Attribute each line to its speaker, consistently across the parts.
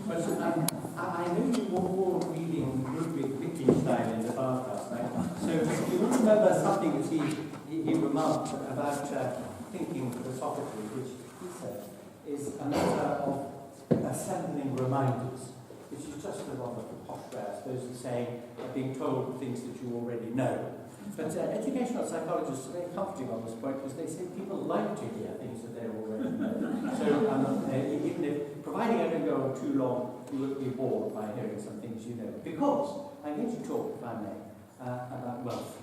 Speaker 1: But I know you were all reading Ludwig Wittgenstein in the bath last night. So you will remember something that he remarked about thinking philosophically, which he said is a matter of assembling reminders, which is just a lot of posh way, I suppose, of saying, being told things that you already know. But educational psychologists are very comforting on this point because they say people like to hear things that they already know. So even if, providing I don't go on too long, you will be bored by hearing some things you know. Because I'm going to talk, if I may, about wealth.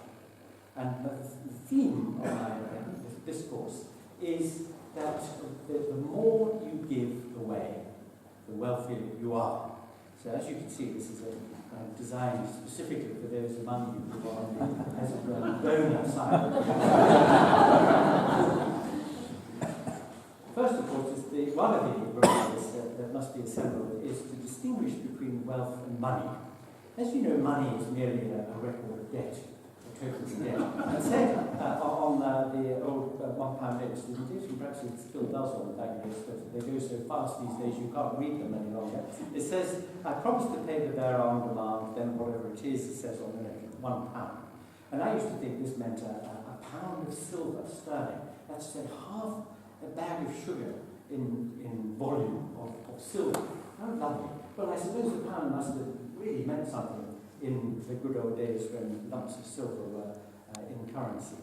Speaker 1: And the theme of my discourse is that the more you give away, the wealthier you are. So as you can see, this is designed specifically for those among you who are on the, as it were, donor side. First, of course, is one of the reminders that must be assembled is to distinguish between wealth and money. As you know, money is merely a record of debt, a total debt. It said on the old £1 notes, and perhaps it still does on the back of this, but they go so fast these days you can't read them any longer. It says, I promise to pay the bearer on demand, then whatever it is, it says on the note, £1. And I used to think this meant a pound of silver sterling. That's half a bag of sugar in volume of silver. How lovely. Well, I suppose a pound must have really meant something in the good old days when lumps of silver were in currency.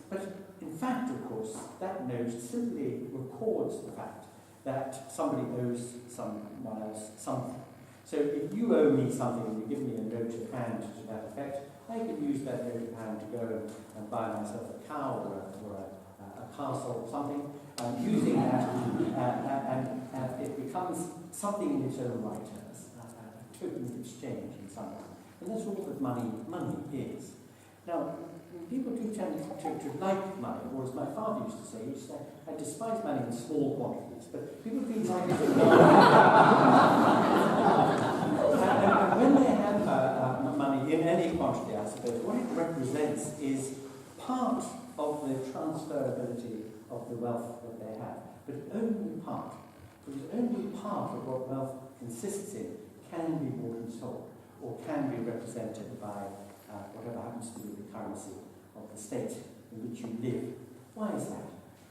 Speaker 1: But in fact, of course, that note simply records the fact that somebody owes someone else something. So if you owe me something and you give me a note of hand to that effect, I can use that note of hand to go and buy myself a cow or a castle or something. Using that, and it becomes something in its own right, a token of exchange in some way. And that's all that money is. Now, people do tend to like money, or as my father used to say, he used to say, I despise money in small quantities, but people do like it in and when they have money in any quantity, I suppose, what it represents is part of the transferability of the wealth that they have, but only part. Because only part of what wealth consists in can be bought and sold, or can be represented by whatever happens to be the currency of the state in which you live. Why is that?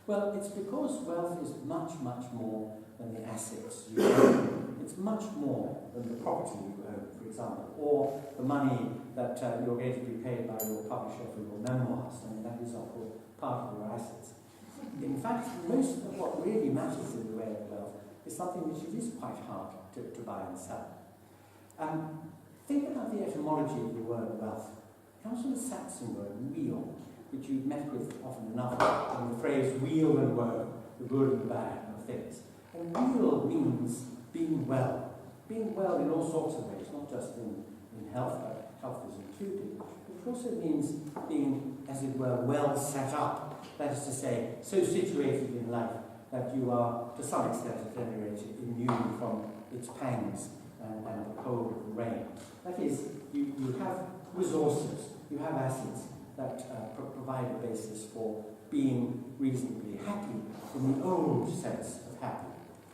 Speaker 1: Well, it's because wealth is much, much more than the assets you own. It's much more than the property you own, for example, or the money that you're going to be paid by your publisher for your memoirs. I mean, that is, of course, part of your assets. In fact, most of what really matters in the way of wealth is something which it is quite hard to buy and sell. Think about the etymology of the word wealth. It comes from the Saxon word weal, which you've met with often enough in the phrase weal and woe, the good and the bad of things. And weal means being well in all sorts of ways, not just in health, but health is included. It also means being, as it were, well set up. That is to say, so situated in life that you are, to some extent at any rate, immune from its pangs and the cold of the rain. That is, you have resources, you have assets that provide a basis for being reasonably happy in the old sense of happy,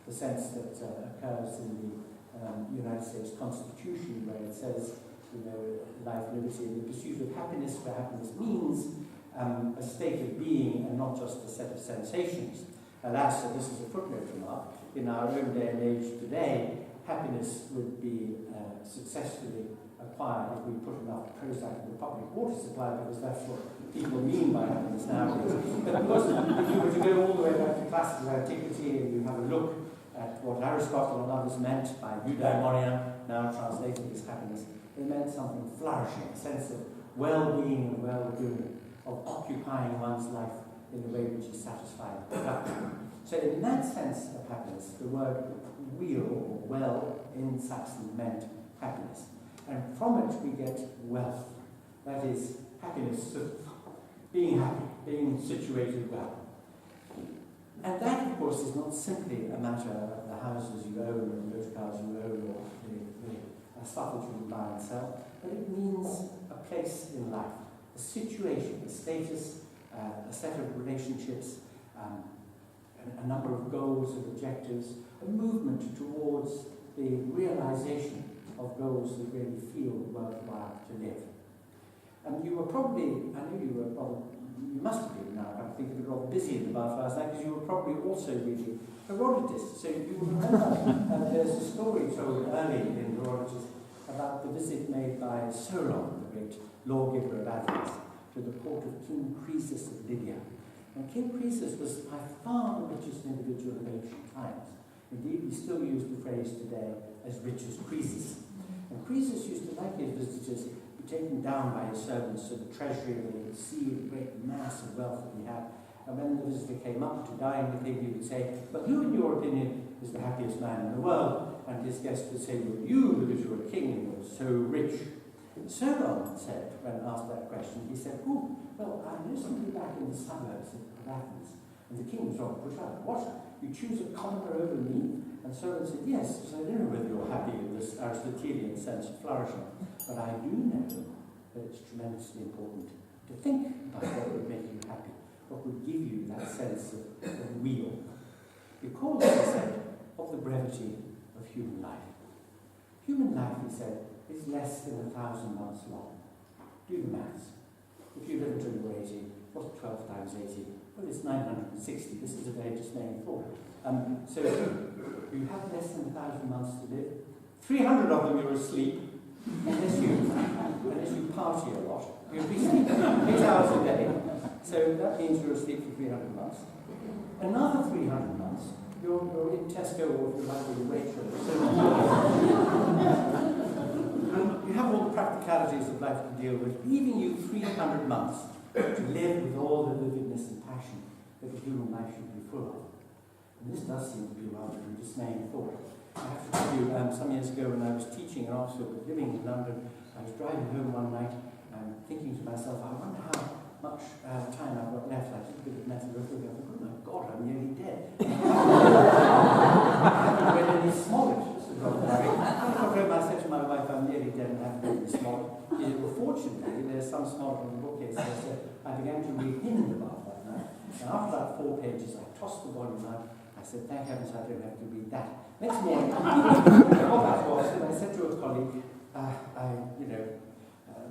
Speaker 1: the sense that occurs in the United States Constitution, where it says, life, liberty, and the pursuit of happiness, where happiness means a state of being and not just a set of sensations. Alas, so this is a footnote remark, in our own day and age today, happiness would be successfully acquired if we put enough Prozac in the public water supply, because that's what people mean by happiness nowadays. But of course, if you were to go all the way back to classical antiquity and you have a look at what Aristotle and others meant by eudaimonia, now translated as happiness, they meant something flourishing, a sense of well-being and well-doing, of occupying one's life in a way which is satisfying and productive. So in that sense of happiness, the word weal, or well, in Saxon meant happiness. And from it we get wealth. That is, happiness of being happy, being situated well. And that, of course, is not simply a matter of the houses you own, or the motor cars you own, or the stuff that you can buy and sell, but it means a place in life, a situation, a status, a set of relationships, a number of goals and objectives, a movement towards the realization of goals that really feel worthwhile to live. And you were probably, I know you were rather, you must have been now, I think you were rather busy in the bath last night, because you were probably also reading Herodotus. So you remember there's a story told early in Herodotus about the visit made by Solon, the great lawgiver of Athens, to the court of King Croesus of Lydia. And King Croesus was by far the richest individual of ancient times. Indeed, we still use the phrase today as rich as Croesus. And Croesus used to like his visitors be taken down by his servants to the treasury where they could see the great mass of wealth that he had. And when the visitor came up to dine with him, he would say, "But who, in your opinion, is the happiest man in the world?" And his guest would say, "Well, you, because you're a king and you're so rich." Solon said, when asked that question, he said, "Oh, well, I know somebody back in the suburbs of Athens." And the king was rather put out. "What? You choose a commoner over me?" And Solon said, "Yes, because I don't know whether you're happy in this Aristotelian sense of flourishing, but I do know that it's tremendously important to think about what would make you happy, what would give you that sense of weal. Because, he said, of the brevity of human life. Human life, he said, is less than 1,000 months long. Do the maths. If you live until you're 80, what's 12 times 80? Well, it's 960. This is a very dismaying thought. So you have less than 1,000 months to live. 300 of them you're asleep, unless you party a lot. You'll be sleeping 8 hours a day. So that means you're asleep for 300 months. Another 300 months, you're in Tesco, or if you like, in Waitrose. You have all the practicalities of life to deal with, leaving you 300 months to live with all the vividness and passion that a human life should be full of. And this does seem to be rather a dismaying thought. I have to tell you, some years ago when I was teaching in Oxford, but living in London, I was driving home one night and thinking to myself, I wonder how much time I've got left. I did a bit of mental arithmetic. I thought, oh my God, I'm nearly dead. I haven't read any Smollett. I said to my wife, I'm nearly dead and I haven't read any Smollett. Well, fortunately, there's some Smollett on the bookcase there, so I began to read him in the bath that night. And after about 4 pages, I tossed the volume out. I said, thank heavens I don't have to read that. Next morning, what that was, I said to a colleague,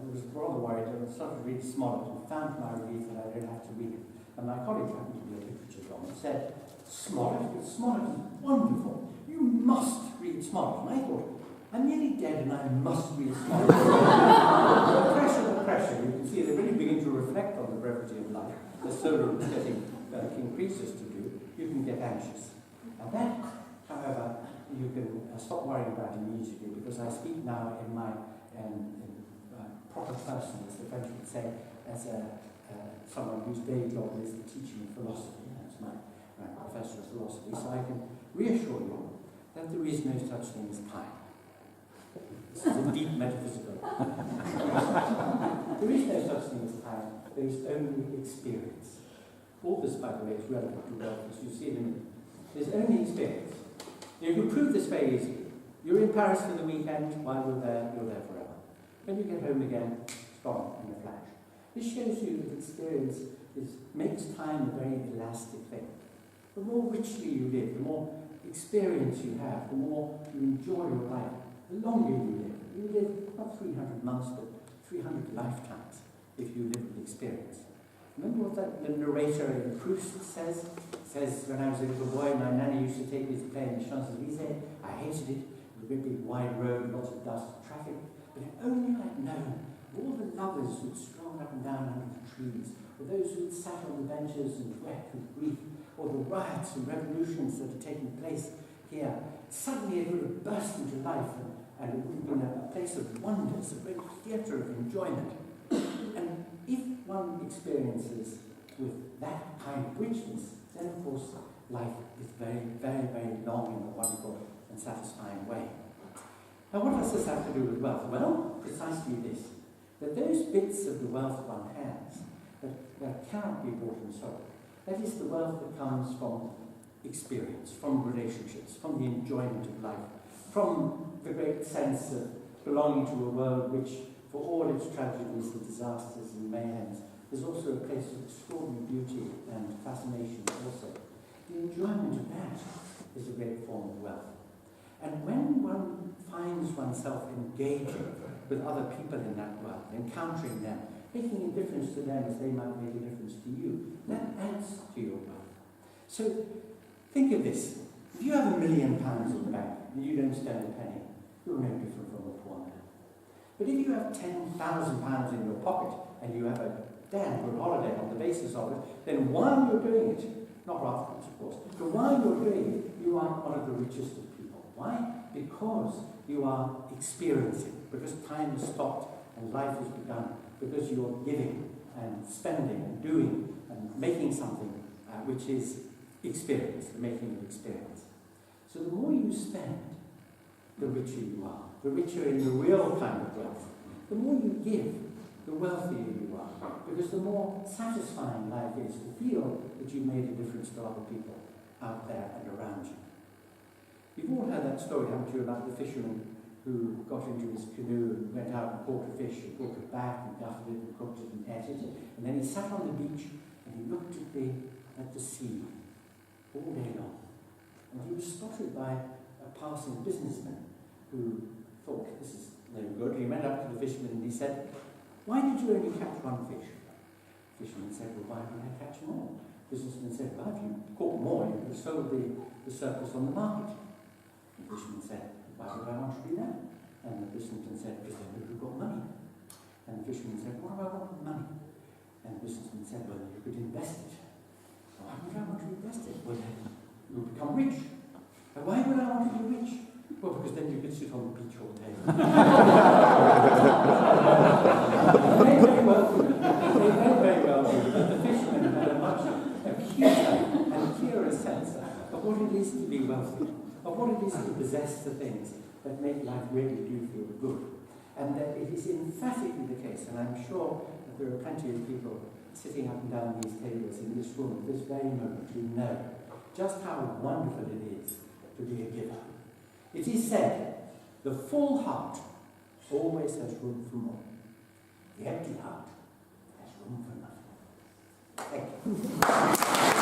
Speaker 1: was rather worried. I started to read Smollett and found my relief that I don't have to read it. And my colleague happened to be a literature dom and said, Smollett is wonderful. You must read Smollett. And I thought, I'm nearly dead and I must read Smollett. the pressure. You can see they really begin to reflect on the brevity of life. The Solon was getting King Croesus to do. You can get anxious. And that, however, you can stop worrying about immediately, because I speak now in my proper person, as the French would say, as someone whose day job is the teaching of philosophy. That's my professor of philosophy. So I can reassure you that there is no such thing as time. This is a deep metaphysical. There is no such thing as time. There is only experience. All this, by the way, is relevant to wealth, as you see in a minute. There's only experience. You can prove this very easily. You're in Paris for the weekend. While you're there forever. When you get home again, it's gone in a flash. This shows you that experience makes time a very elastic thing. The more richly you live, the more experience you have, the more you enjoy your life, the longer you live. You live not 300 months, but 300 lifetimes if you live with experience. Remember what the narrator in Proust says? It says, when I was a little boy, my nanny used to take me to play in the Champs-Élysées. I hated it. It was a great big wide road, lots of dust and traffic. But if only I'd known all the lovers who'd strolled up and down under the trees, or those who'd sat on the benches and wept with grief, or the riots and revolutions that had taken place here, suddenly it would have burst into life, and it would have been a place of wonders, a great theatre of enjoyment. And if one experiences with that kind of richness, then of course life is very, very, very long in a wonderful and satisfying way. Now, what does this have to do with wealth? Well, precisely this, that those bits of the wealth one has that cannot be bought and sold, that is the wealth that comes from experience, from relationships, from the enjoyment of life, from the great sense of belonging to a world which, for all its tragedies and disasters and mayhems, there's also a place of extraordinary beauty and fascination also. The enjoyment of that is a great form of wealth. And when one finds oneself engaging with other people in that world, encountering them, making a difference to them as they might make a difference to you, that adds to your wealth. So think of this. If you have £1 million in the bank and you don't spend a penny, you're no different from a poor man. But if you have £10,000 in your pocket and you have a damn good holiday on the basis of it, then while you're doing it, not afterwards of course, but while you're doing it, you are one of the richest of people. Why? Because you are experiencing, because time has stopped and life has begun, because you're giving and spending and doing and making something which is experience, the making of experience. So the more you spend, the richer you are. The richer in the real kind of wealth. The more you give, the wealthier you are. Because the more satisfying life is to feel that you've made a difference to other people out there and around you. You've all heard that story, haven't you, about the fisherman who got into his canoe and went out and caught a fish and brought it back and gutted it and cooked it and ate it. And then he sat on the beach and he looked at the sea all day long. And he was spotted by a passing businessman who thought, this is no good. He went up to the fisherman and he said, why did you only catch one fish? The fisherman said, well, why would I catch more? The businessman said, well, if you caught more, you could have sold the surplus on the market. The fisherman said, why would I want to do that? And the businessman said, because then you've got money. And the fisherman said, what do I want with money? And the businessman said, well, you could invest it. Why would I want to invest it? Well, then you'll become rich. And why would I want to be rich? Well, because then you could sit on the beach all day. They very well do. But the fisherman had a much acuter and clearer sense of what it is to be wealthy, of what it is to possess the things that make life really do feel good. And that it is emphatically the case, and I'm sure that there are plenty of people sitting up and down these tables in this room at this very moment who know just how wonderful it is to be a giver. It is said, the full heart always has room for more. The empty heart has room for nothing. Thank you.